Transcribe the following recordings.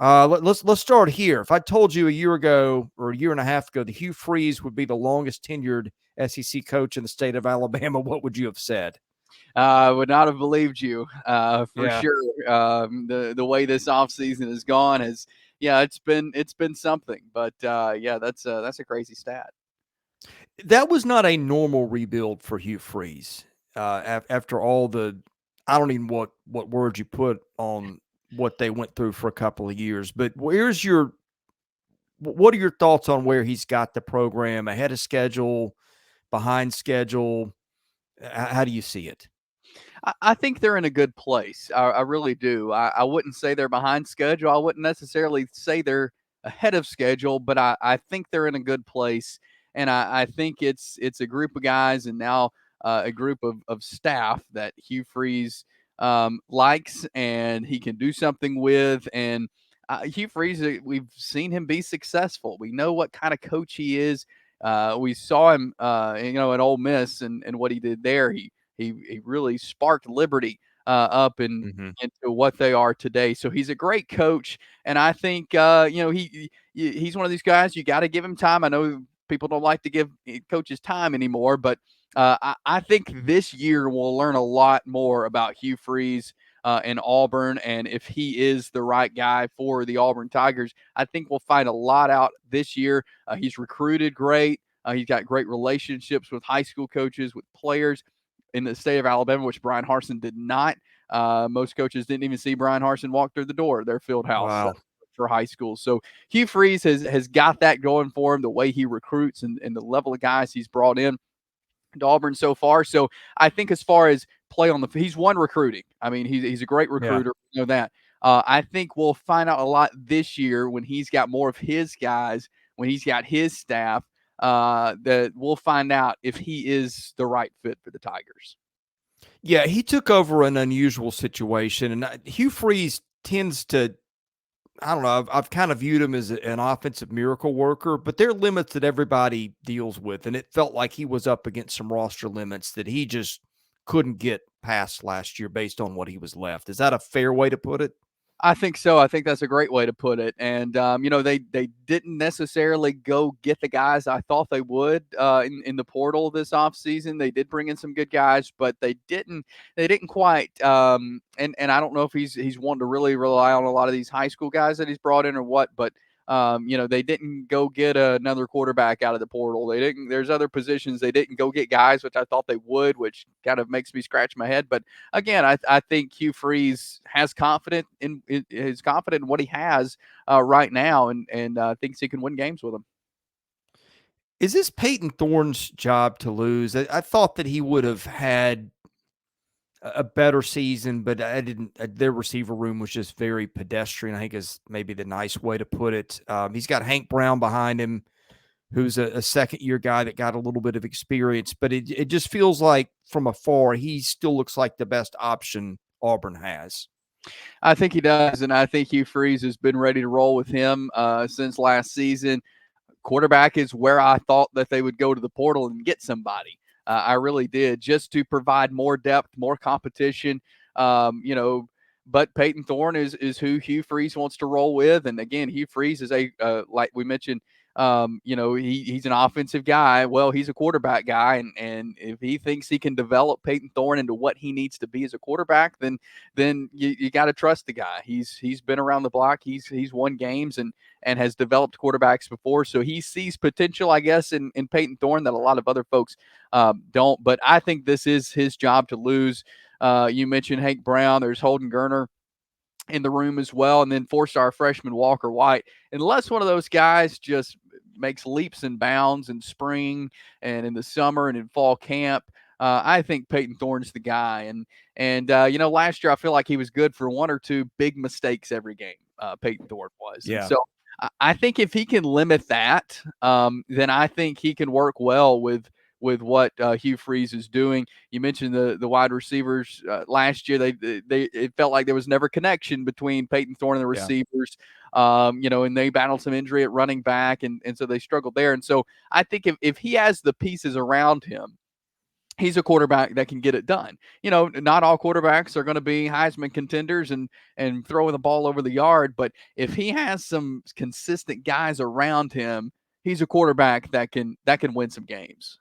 Let's start here. If I told you a year ago or a year and a half ago that Hugh Freeze would be the longest tenured SEC coach in the state of Alabama, what would you have said? I would not have believed you for Yeah. sure. The way this offseason has gone has, yeah, it's been something. But yeah, that's a crazy stat. That was not a normal rebuild for Hugh Freeze. After all the, I don't even what words you put on what they went through for a couple of years. But what are your thoughts on where he's got the program ahead of schedule, behind schedule? How do you see it? I think they're in a good place. I really do. I wouldn't say they're behind schedule. I wouldn't necessarily say they're ahead of schedule, but I think they're in a good place. And I think it's a group of guys and now a group of staff that Hugh Freeze likes and he can do something with. And Hugh Freeze, we've seen him be successful. We know what kind of coach he is. We saw him, at Ole Miss and what he did there. He really sparked Liberty up into what they are today. So he's a great coach, and I think he's one of these guys you got to give him time. I know people don't like to give coaches time anymore, but I think this year we'll learn a lot more about Hugh Freeze in Auburn, and if he is the right guy for the Auburn Tigers, I think we'll find a lot out this year. He's recruited great. He's got great relationships with high school coaches, with players in the state of Alabama, which Brian Harsin did not. Most coaches didn't even see Brian Harsin walk through the door of their field house Wow. for high school. So Hugh Freeze has got that going for him, the way he recruits and the level of guys he's brought in to Auburn so far. So I think as far as play on he's won recruiting. I mean, he's a great Yeah. recruiter. You know that. I think we'll find out a lot this year when he's got more of his guys, when he's got his staff, that we'll find out if he is the right fit for the Tigers. Yeah, he took over an unusual situation, and Hugh Freeze tends to. I don't know. I've kind of viewed him as an offensive miracle worker, but there are limits that everybody deals with, and it felt like he was up against some roster limits that he just couldn't get past last year based on what he was left. Is that a fair way to put it? I think so. I think that's a great way to put it. And they didn't necessarily go get the guys I thought they would in the portal this offseason. They did bring in some good guys, but they didn't quite. And I don't know if he's wanting to really rely on a lot of these high school guys that he's brought in or what, but they didn't go get another quarterback out of the portal. They didn't. There's other positions they didn't go get guys, which I thought they would, which kind of makes me scratch my head. But again, I think Hugh Freeze has is confident in what he has right now, and thinks he can win games with him. Is this Payton Thorne's job to lose? I thought that he would have had a better season, but I didn't. Their receiver room was just very pedestrian, I think is maybe the nice way to put it. He's got Hank Brown behind him, who's a second-year guy that got a little bit of experience, but it just feels like from afar, he still looks like the best option Auburn has. I think he does, and I think Hugh Freeze has been ready to roll with him since last season. Quarterback is where I thought that they would go to the portal and get somebody. I really did, just to provide more depth, more competition. But Payton Thorne is who Hugh Freeze wants to roll with, and again, Hugh Freeze is like we mentioned. He's an offensive guy. Well, he's a quarterback guy, and if he thinks he can develop Payton Thorne into what he needs to be as a quarterback, then you got to trust the guy. He's been around the block. He's won games and has developed quarterbacks before. So he sees potential, I guess, in Payton Thorne that a lot of other folks don't. But I think this is his job to lose. You mentioned Hank Brown. There's Holden Gerner in the room as well, and then four-star freshman Walker White. Unless one of those guys just makes leaps and bounds in spring and in the summer and in fall camp, I think Payton Thorne's the guy. And last year I feel like he was good for one or two big mistakes every game. Payton Thorne was, and Yeah. so I think if he can limit that, then I think he can work well with what Hugh Freeze is doing. You mentioned the wide receivers last year. They it felt like there was never connection between Payton Thorne and the Yeah. receivers. And they battled some injury at running back, and so they struggled there. And so I think if he has the pieces around him, he's a quarterback that can get it done. Not all quarterbacks are going to be Heisman contenders and throwing the ball over the yard, but if he has some consistent guys around him, he's a quarterback that can win some games.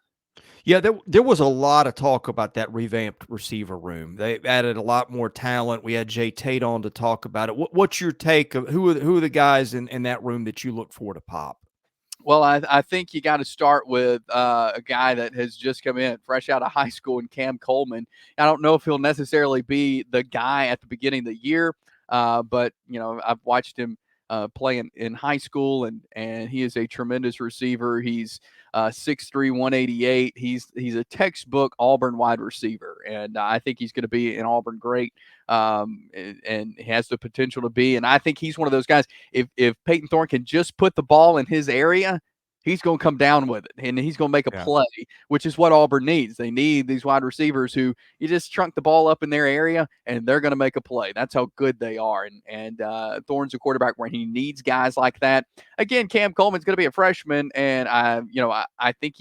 Yeah, there was a lot of talk about that revamped receiver room. They added a lot more talent. We had Jay Tate on to talk about it. What's your take of who are the guys in that room that you look for to pop? Well, I think you got to start with a guy that has just come in fresh out of high school, in Cam Coleman. I don't know if he'll necessarily be the guy at the beginning of the year, but I've watched him play in high school, and he is a tremendous receiver. He's 6'3", 188. He's a textbook Auburn wide receiver, and I think he's going to be an Auburn great, and he has the potential to be. And I think he's one of those guys. If Payton Thorne can just put the ball in his area, he's going to come down with it, and he's going to make a Yeah. play, which is what Auburn needs. They need these wide receivers who you just trunk the ball up in their area, and they're going to make a play. That's how good they are. And Thorne's a quarterback where he needs guys like that. Again, Cam Coleman's going to be a freshman, and I think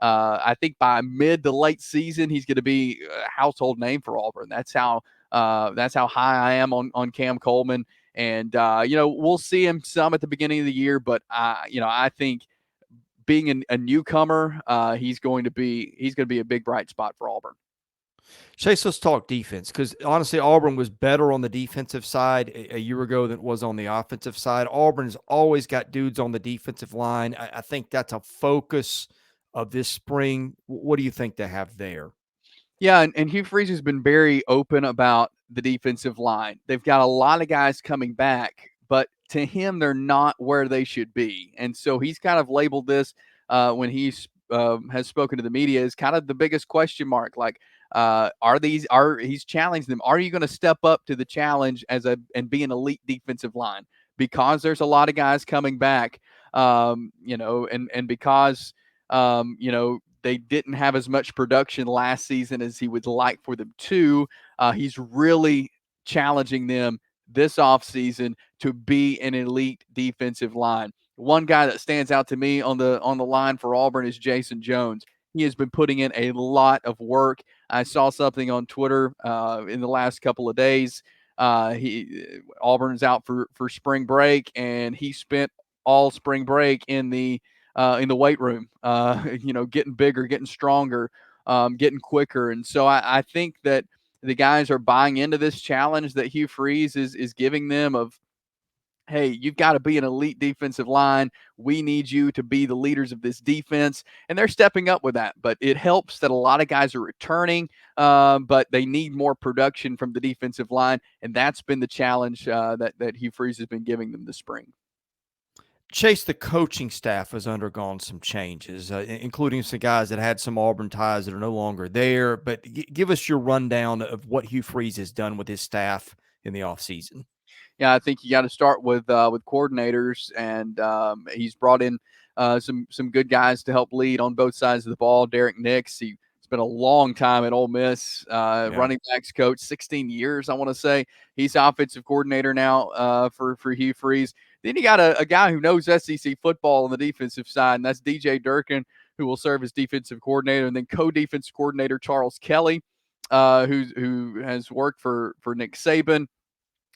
I think by mid to late season he's going to be a household name for Auburn. That's how high I am on Cam Coleman. And we'll see him some at the beginning of the year, but I think being a newcomer, he's going to be a big bright spot for Auburn. Chase, let's talk defense because honestly, Auburn was better on the defensive side a year ago than it was on the offensive side. Auburn's always got dudes on the defensive line. I think that's a focus of this spring. What do you think they have there? Yeah, and Hugh Freeze has been very open about the defensive line. They've got a lot of guys coming back, but to him, they're not where they should be. And so he's kind of labeled this when he's has spoken to the media as kind of the biggest question mark. Like, he's challenged them? Are you going to step up to the challenge and be an elite defensive line? Because there's a lot of guys coming back, and because they didn't have as much production last season as he would like for them to. He's really challenging them this offseason to be an elite defensive line. One guy that stands out to me on the line for Auburn is Jason Jones. He has been putting in a lot of work. I saw something on Twitter in the last couple of days. Auburn's out for spring break, and he spent all spring break in the weight room, getting bigger, getting stronger, getting quicker. And so I think that the guys are buying into this challenge that Hugh Freeze is giving them of, hey, you've got to be an elite defensive line. We need you to be the leaders of this defense. And they're stepping up with that. But it helps that a lot of guys are returning, but they need more production from the defensive line. And that's been the challenge that Hugh Freeze has been giving them this spring. Chase, the coaching staff has undergone some changes, including some guys that had some Auburn ties that are no longer there. But give us your rundown of what Hugh Freeze has done with his staff in the offseason. Yeah, I think you got to start with coordinators, and he's brought in some good guys to help lead on both sides of the ball. Derrick Nix, he spent a long time at Ole Miss, running backs coach, 16 years, I want to say. He's offensive coordinator now for Hugh Freeze. Then you got a guy who knows SEC football on the defensive side, and that's DJ Durkin, who will serve as defensive coordinator, and then co-defensive coordinator Charles Kelly, who has worked for Nick Saban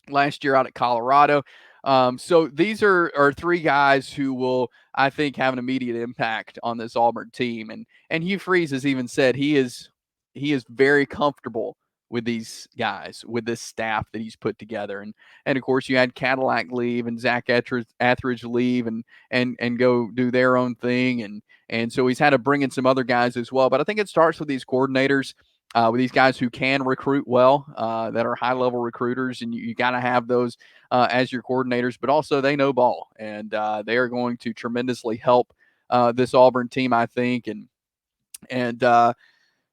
last year out at Colorado. So these are three guys who will, I think, have an immediate impact on this Auburn team. And Hugh Freeze has even said he is very comfortable with these guys, with this staff that he's put together. And of course you had Cadillac leave and Zach Etheridge leave and go do their own thing. And so he's had to bring in some other guys as well. But I think it starts with these coordinators, with these guys who can recruit well, that are high-level recruiters, and you got to have those as your coordinators, but also they know ball, and they are going to tremendously help this Auburn team, I think, and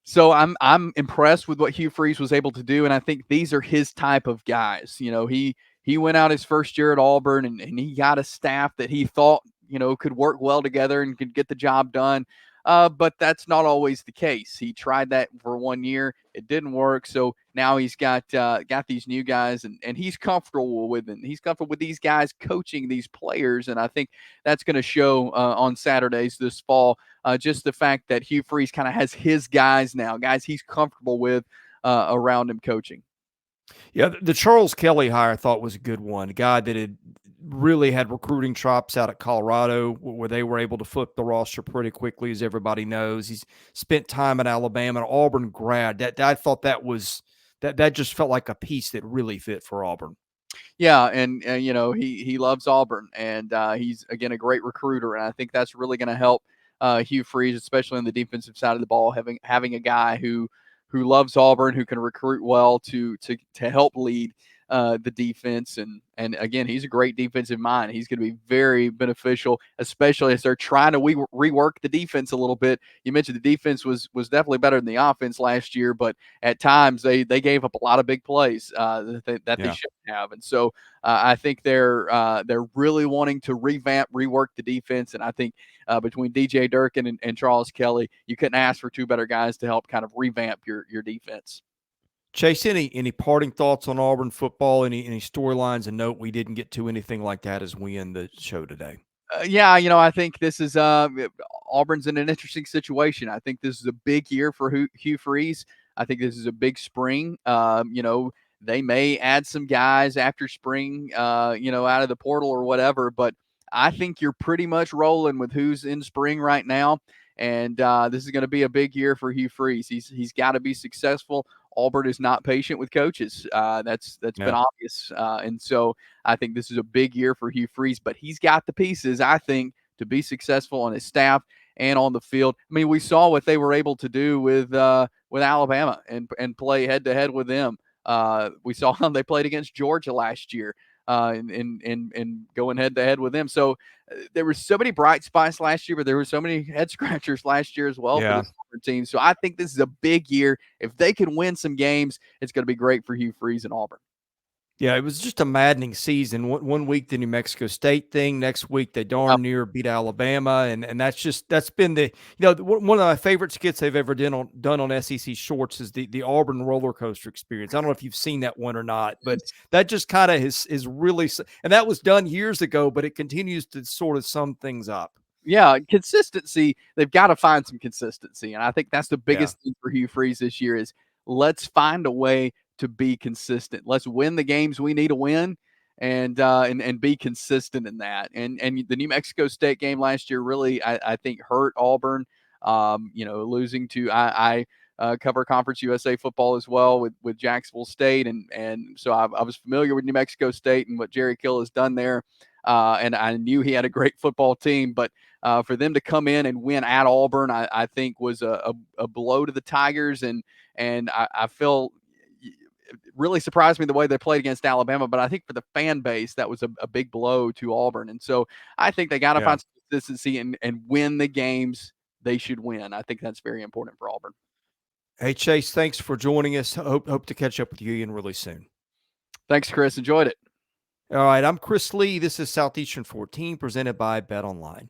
so I'm impressed with what Hugh Freeze was able to do, and I think these are his type of guys. He went out his first year at Auburn, and he got a staff that he thought could work well together and could get the job done. but that's not always the case. He tried that for 1 year, it didn't work, so now he's got these new guys, and he's comfortable with them. He's comfortable with these guys coaching these players, and I think that's going to show on Saturdays this fall. Just the fact that Hugh Freeze kind of has his guys now, guys he's comfortable with around him coaching. Yeah, the Charles Kelly hire I thought was a good one. A guy that had really had recruiting chops out at Colorado, where they were able to flip the roster pretty quickly, as everybody knows. He's spent time at Alabama, an Auburn grad. That I thought that just felt like a piece that really fit for Auburn. Yeah, and he loves Auburn, and he's again a great recruiter, and I think that's really going to help Hugh Freeze, especially on the defensive side of the ball, having a guy who loves Auburn, who can recruit well to help lead the defense, and again, he's a great defensive mind. He's going to be very beneficial, especially as they're trying to rework the defense a little bit. You mentioned the defense was definitely better than the offense last year, but at times they gave up a lot of big plays that they shouldn't have, and so I think they're really wanting to rework the defense, and I think between DJ Durkin and Charles Kelly, you couldn't ask for two better guys to help kind of revamp your defense. Chase, any parting thoughts on Auburn football? Any storylines? And note we didn't get to anything like that as we end the show today. Yeah, I think this is Auburn's in an interesting situation. I think this is a big year for Hugh Freeze. I think this is a big spring. They may add some guys after spring, out of the portal or whatever, but I think you're pretty much rolling with who's in spring right now. And this is going to be a big year for Hugh Freeze. He's got to be successful. Auburn is not patient with coaches. That's been obvious, and so I think this is a big year for Hugh Freeze. But he's got the pieces, I think, to be successful on his staff and on the field. I mean, we saw what they were able to do with Alabama and play head to head with them. We saw how they played against Georgia last year. And going head to head with them. So there were so many bright spots last year, but there were so many head scratchers last year as well for this team. So I think this is a big year. If they can win some games, it's going to be great for Hugh Freeze and Auburn. Yeah, it was just a maddening season. One week the New Mexico State thing, next week they darn near beat Alabama, and that's been the one of my favorite skits they've ever done on SEC Shorts is the Auburn roller coaster experience. I don't know if you've seen that one or not, but that just kind of is really, and that was done years ago, but it continues to sort of sum things up. Yeah, consistency. They've got to find some consistency, and I think that's the biggest thing for Hugh Freeze this year is let's find a way to be consistent. Let's win the games we need to win, and be consistent in that. And the New Mexico State game last year really, I think, hurt Auburn. Losing to I cover Conference USA football as well with Jacksonville State, and so I was familiar with New Mexico State and what Jerry Kill has done there. And I knew he had a great football team, but for them to come in and win at Auburn, I think was a blow to the Tigers, and I feel it really surprised me the way they played against Alabama, but I think for the fan base, that was a big blow to Auburn. And so I think they got to find some consistency and win the games they should win. I think that's very important for Auburn. Hey, Chase, thanks for joining us. Hope to catch up with you again really soon. Thanks, Chris. Enjoyed it. All right, I'm Chris Lee. This is Southeastern 14 presented by Bet Online.